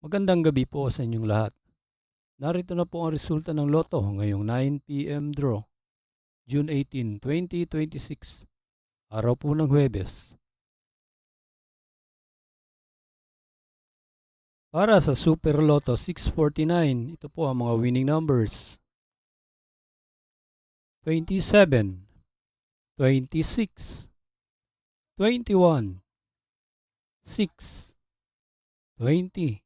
Magandang gabi po sa inyong lahat. Narito na po ang resulta ng loto ngayong 9 p.m. draw, June 18, 2026, araw po ng Huwebes. Para sa Super Lotto 649, ito po ang mga winning numbers: 27, 26, 21, 6, 20,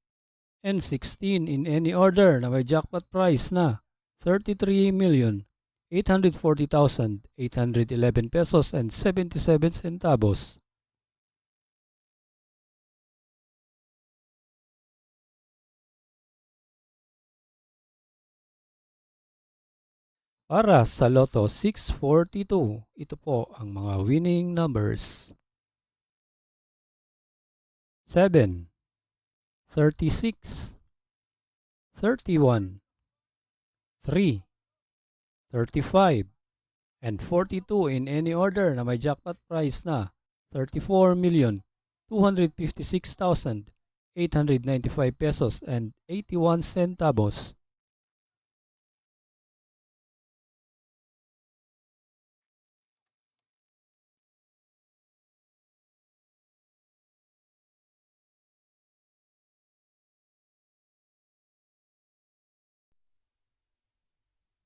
and 16 in any order na may jackpot price na 33,840,811 pesos and 77 centavos. Para sa Lotto 642, ito po ang mga winning numbers: 7, 36, 31, 3, 35, and 42 in any order na may jackpot price na 34,256,895 pesos and 81 centavos.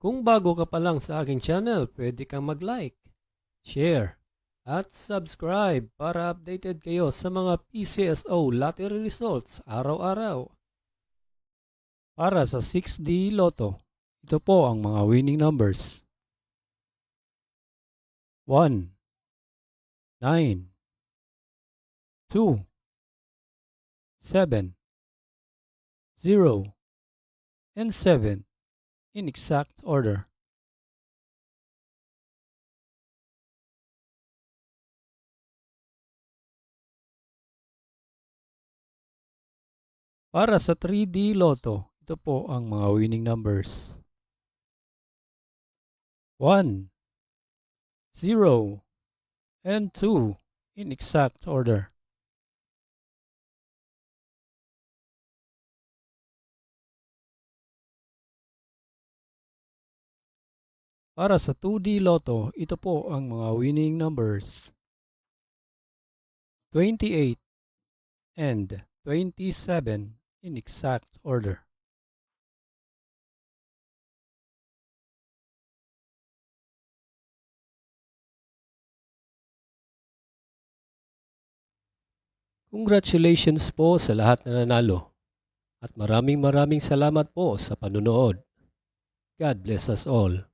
Kung bago ka pa lang sa aking channel, pwede kang mag-like, share, at subscribe para updated kayo sa mga PCSO lottery results araw-araw. Para sa 6D Lotto, ito po ang mga winning numbers: 1, 9, 2, 7, 0, and 7 in exact order. Para sa 3D Lotto, ito po ang mga winning numbers: 1, 0, and 2 in exact order. Para sa 2D Lotto, ito po ang mga winning numbers: 28 and 27 in exact order. Congratulations po sa lahat na nanalo at maraming salamat po sa panunood. God bless us all.